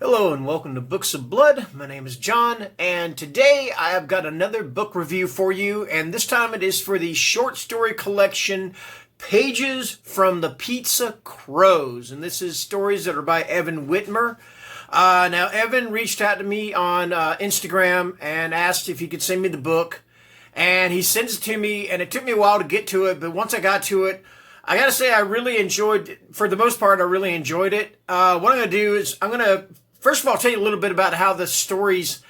Hello and welcome to Books of Blood. My name is John, and today I have got another book review for you, and this time it is for the short story collection Pages from the Pizza Crows, and this is stories that are by Evan Whitmer. Now, Evan reached out to me on Instagram and asked if he could send me the book, and he sends it to me, and it took me a while to get to it, but once I got to it, I gotta say I really enjoyed, for the most part, I really enjoyed it. What I'm gonna do is first of all, I'll tell you a little bit about how the stories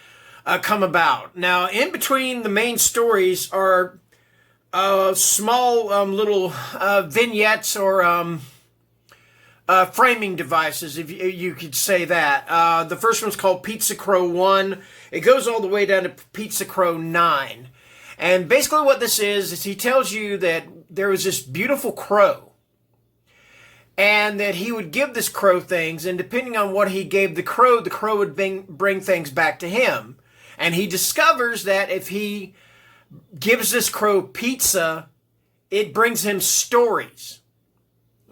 come about. Now, in between the main stories are small little vignettes or framing devices, if you could say that. The first one's called Pizza Crow 1. It goes all the way down to Pizza Crow 9. And basically what this is he tells you that there was this beautiful crow, and that he would give this crow things, and depending on what he gave the crow would bring things back to him. And he discovers that if he gives this crow pizza, it brings him stories.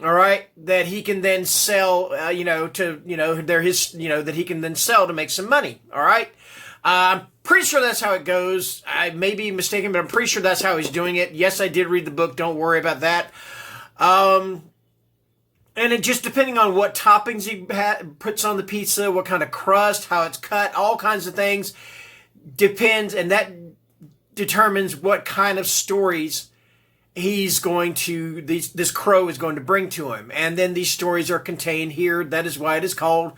All right, that he can then sell, that he can then sell to make some money. All right, I'm pretty sure that's how it goes. I may be mistaken, but I'm pretty sure that's how he's doing it. Yes, I did read the book. Don't worry about that. And it just depending on what toppings he puts on the pizza, what kind of crust, how it's cut, all kinds of things depends, and that determines what kind of stories this crow is going to bring to him. And then these stories are contained here. That is why it is called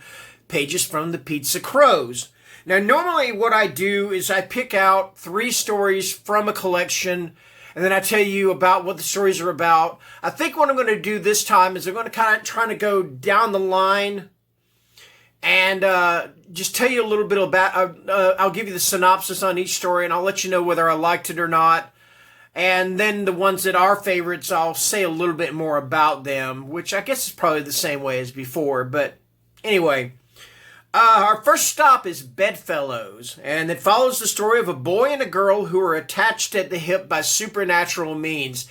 Pages from the Pizza Crows. Now, normally what I do is I pick out 3 stories from a collection, and then I tell you about what the stories are about. I think what I'm going to do this time is I'm going to kind of try to go down the line and just tell you a little bit about, I'll give you the synopsis on each story, and I'll let you know whether I liked it or not. And then the ones that are favorites, I'll say a little bit more about them, which I guess is probably the same way as before. But anyway, our first stop is Bedfellows, and it follows the story of a boy and a girl who are attached at the hip by supernatural means.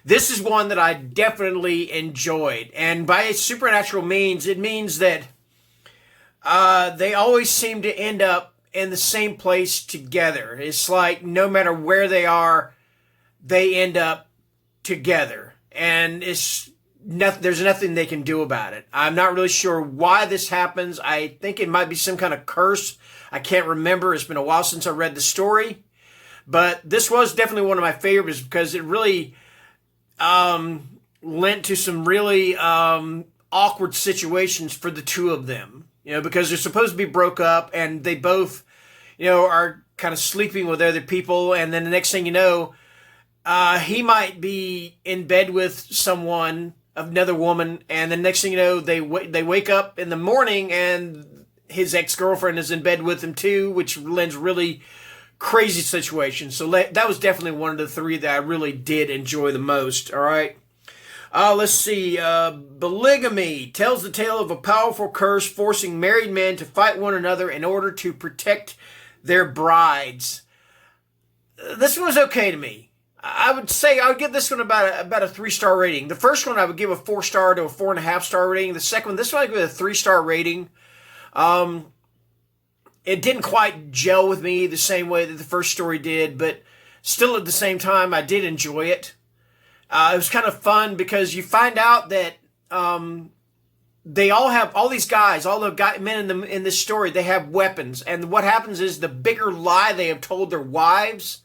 This is one that I definitely enjoyed, and by supernatural means, it means that they always seem to end up in the same place together. It's like no matter where they are, they end up together, and there's nothing they can do about it. I'm not really sure why this happens. I think it might be some kind of curse. I can't remember. It's been a while since I read the story. But this was definitely one of my favorites because it really lent to some really awkward situations for the two of them. Because they're supposed to be broke up, and they both, are kind of sleeping with other people. And then the next thing you know, he might be in bed with someone, another woman, and the next thing you know, they wake up in the morning and his ex-girlfriend is in bed with him too, which lends really crazy situations. So that was definitely one of the 3 that I really did enjoy the most. All right. Let's see. Polygamy tells the tale of a powerful curse forcing married men to fight one another in order to protect their brides. This one was okay to me. I would say I would give this one about a 3-star rating. The first one I would give a 4-star to a 4.5-star rating. The second one, this one I give it a 3-star rating. It didn't quite gel with me the same way that the first story did, but still at the same time, I did enjoy it. It was kind of fun because you find out that they all have, all these guys, all the men in this story, they have weapons. And what happens is the bigger lie they have told their wives,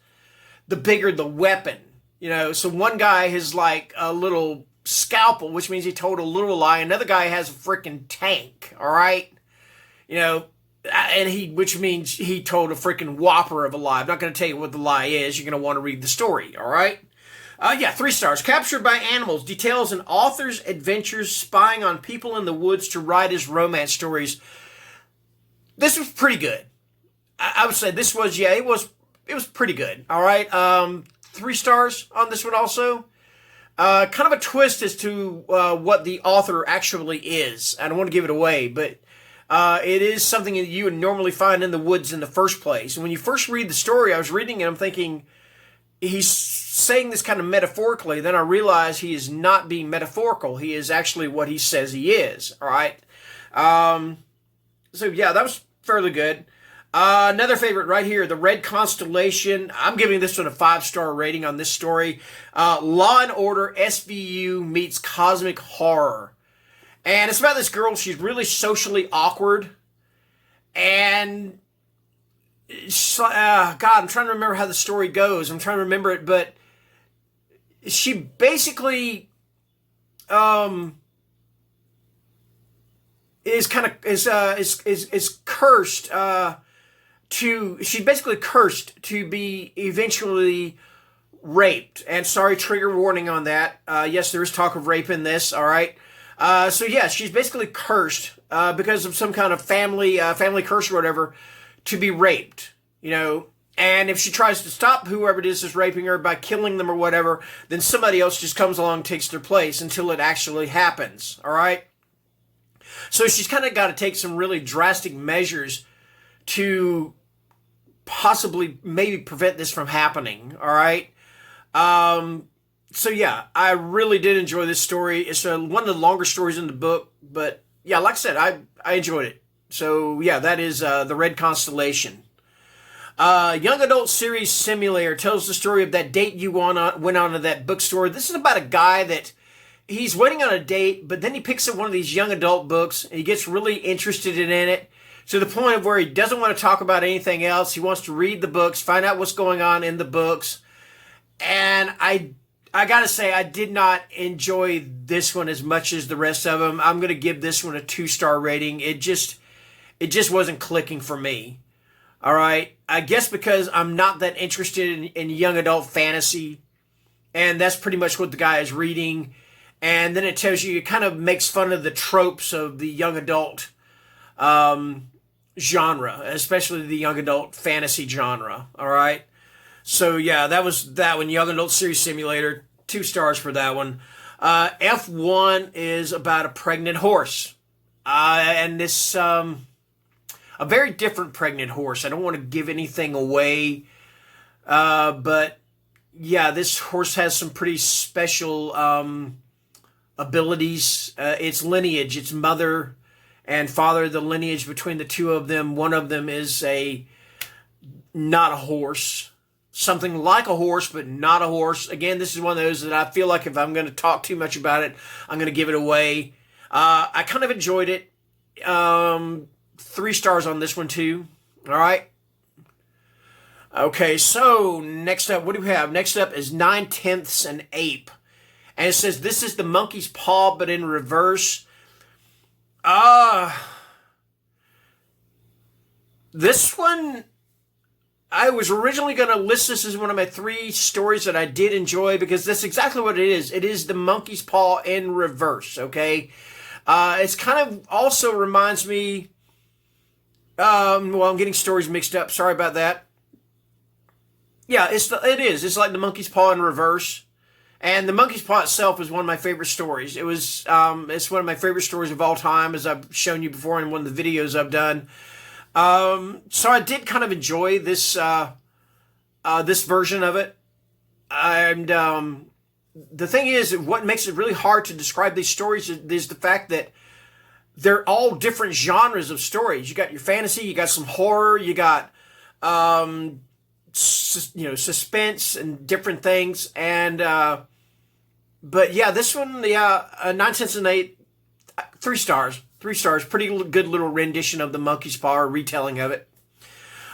the bigger the weapon. So one guy has like a little scalpel, which means he told a little lie. Another guy has a freaking tank, all right? Which means he told a freaking whopper of a lie. I'm not going to tell you what the lie is. You're going to want to read the story, all right? 3 stars. Captured by Animals details an author's adventures spying on people in the woods to write his romance stories. This was pretty good. I would say this was, it was pretty good. All right. 3 stars on this one also. Kind of a twist as to what the author actually is. I don't want to give it away, but it is something that you would normally find in the woods in the first place. And when you first read the story, I was reading it, I'm thinking, he's saying this kind of metaphorically. Then I realized he is not being metaphorical. He is actually what he says he is. All right. So yeah, that was fairly good. Another favorite right here, The Red Constellation. I'm giving this one a 5-star rating on this story. Law and Order SVU meets cosmic horror. And it's about this girl. She's really socially awkward. And, God, I'm trying to remember how the story goes. I'm trying to remember it, but she basically is kind of is cursed she's basically cursed to be eventually raped. And sorry, trigger warning on that. Yes, there is talk of rape in this. All right. So yeah, she's basically cursed because of some kind of family curse or whatever to be raped. You know, and if she tries to stop whoever it is that's raping her by killing them or whatever, then somebody else just comes along and takes their place until it actually happens. All right. So she's kind of got to take some really drastic measures to possibly maybe prevent this from happening. All right. So yeah, I really did enjoy this story. It's one of the longer stories in the book, but yeah, like I said, I enjoyed it. So yeah, that is The Red Constellation. Young Adult Series Simulator tells the story of that date you went on to that bookstore. This is about a guy that he's waiting on a date, but then he picks up one of these young adult books and he gets really interested in it to the point of where he doesn't want to talk about anything else. He wants to read the books, find out what's going on in the books. And I gotta say, I did not enjoy this one as much as the rest of them. I'm gonna give this one a 2-star rating. It just wasn't clicking for me. All right. I guess because I'm not that interested in young adult fantasy. And that's pretty much what the guy is reading. And then it tells you, it kind of makes fun of the tropes of the young adult genre, especially the young adult fantasy genre. All right. So yeah, that was that one. Young Adult Series Simulator. 2 stars for that one. F1 is about a pregnant horse. And this... a very different pregnant horse. I don't want to give anything away, but yeah, this horse has some pretty special abilities. Its lineage, its mother and father, the lineage between the two of them. One of them is not a horse, something like a horse, but not a horse. Again, this is one of those that I feel like if I'm going to talk too much about it, I'm going to give it away. I kind of enjoyed it. 3 stars on this one too. All right. Okay, so next up, what do we have? Next up is 9/10 an Ape. And it says, this is the monkey's paw, but in reverse. This one, I was originally going to list this as one of my 3 stories that I did enjoy because that's exactly what it is. It is the monkey's paw in reverse, okay? It's kind of also reminds me... well, I'm getting stories mixed up. Sorry about that. Yeah, it is. It's like the monkey's paw in reverse. And the monkey's paw itself is one of my favorite stories. It's one of my favorite stories of all time, as I've shown you before in one of the videos I've done. So I did kind of enjoy this version of it. And the thing is, what makes it really hard to describe these stories is the fact that they're all different genres of stories. You got your fantasy, you got some horror, you got suspense and different things. And but yeah, this one, 9/10 an Ape, 3 stars. 3 stars. Pretty good little rendition of the monkey's paw, or retelling of it.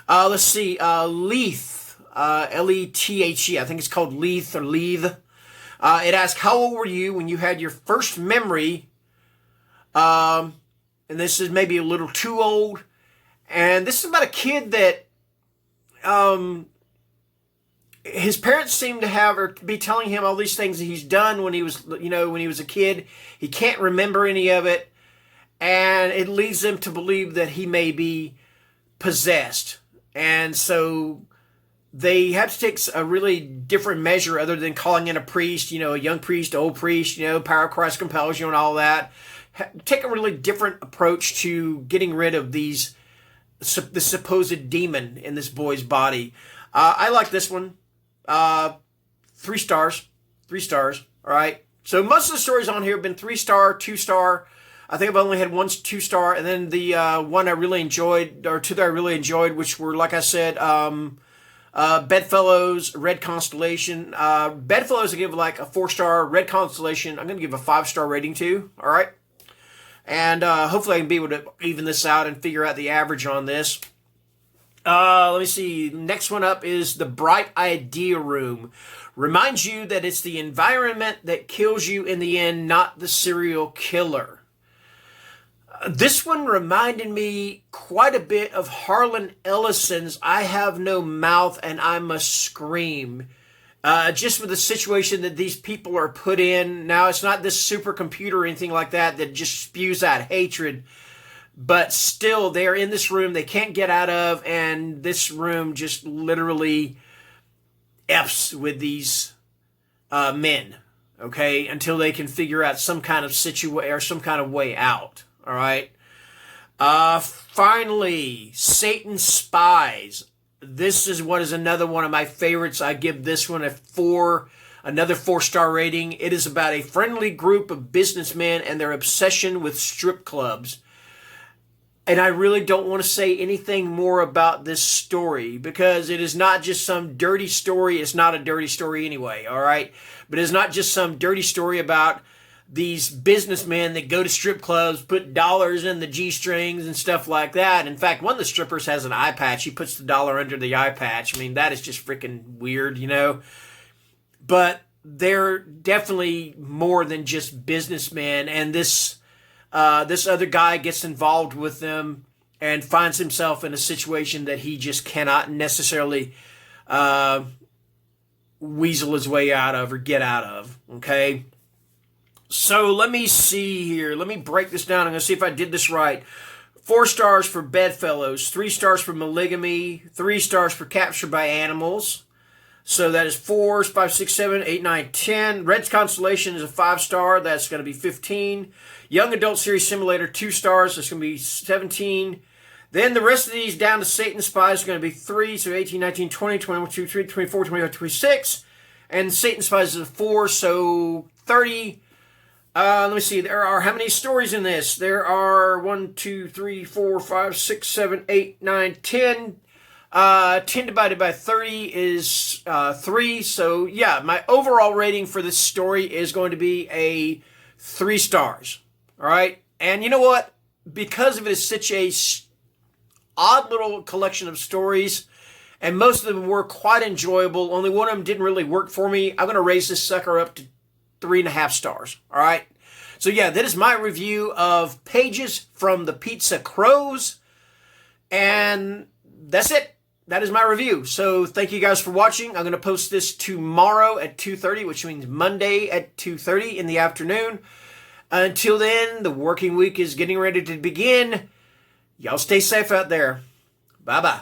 Let's see. Leith, Lethe. I think it's called Leith or Leith. It asks, how old were you when you had your first memory? And this is maybe a little too old. And this is about a kid that his parents seem to have or be telling him all these things that he's done when he was a kid. He can't remember any of it. And it leads them to believe that he may be possessed. And so they have to take a really different measure other than calling in a priest, a young priest, old priest, power of Christ compels you and all that. Take a really different approach to getting rid of the supposed demon in this boy's body. I like this one. 3 stars. 3 stars. All right. So most of the stories on here have been 3-star, 2-star. I think I've only had one 2-star, and then the one I really enjoyed, or two that I really enjoyed, which were, like I said, Bedfellows, Red Constellation. Bedfellows I give like a 4-star. Red Constellation I'm going to give a 5-star rating to. All right. And hopefully I can be able to even this out and figure out the average on this. Let me see. Next one up is the Bright Idea Room. Reminds you that it's the environment that kills you in the end, not the serial killer. This one reminded me quite a bit of Harlan Ellison's I Have No Mouth and I Must Scream. Just with the situation that these people are put in. Now, it's not this supercomputer or anything like that that just spews out hatred. But still, they're in this room they can't get out of. And this room just literally F's with these men. Okay? Until they can figure out some kind of situation or some kind of way out. All right. Finally, Satan's Spies. This is what is another one of my favorites. I give this one another 4-star rating. It is about a friendly group of businessmen and their obsession with strip clubs. And I really don't want to say anything more about this story because it is not just some dirty story. It's not a dirty story anyway. All right. But it's not just some dirty story about these businessmen that go to strip clubs, put dollars in the G-strings and stuff like that. In fact, one of the strippers has an eye patch. He puts the dollar under the eye patch. I mean, that is just freaking weird, you know. But they're definitely more than just businessmen. And this other guy gets involved with them and finds himself in a situation that he just cannot necessarily weasel his way out of or get out of, okay? So let me see here. Let me break this down. I'm going to see if I did this right. 4 stars for Bedfellows, 3 stars for Polygamy, 3 stars for Captured by Animals. So that is 4, 5, 6, 7, 8, 9, 10. Red Constellation is a 5-star. That's going to be 15. Young Adult Series Simulator, 2 stars. That's going to be 17. Then the rest of these down to Satan's Spies are going to be 3. So 18, 19, 20, 21, 22, 23, 24, 25, 26. And Satan's Spies is a 4. So 30. Let me see. There are how many stories in this? There are 1, 2, 3, 4, 5, 6, 7, 8, 9, 10. 10 divided by 30 is 3. So, yeah, my overall rating for this story is going to be a 3 stars. All right? And you know what? Because of it is such a odd little collection of stories, and most of them were quite enjoyable, only one of them didn't really work for me, I'm going to raise this sucker up to 3.5 stars. All right? So, yeah, that is my review of Pages from the Pizza Crows. And that's it. That is my review. So thank you guys for watching. I'm going to post this tomorrow at 2:30, which means Monday at 2:30 in the afternoon. Until then, the working week is getting ready to begin. Y'all stay safe out there. Bye-bye.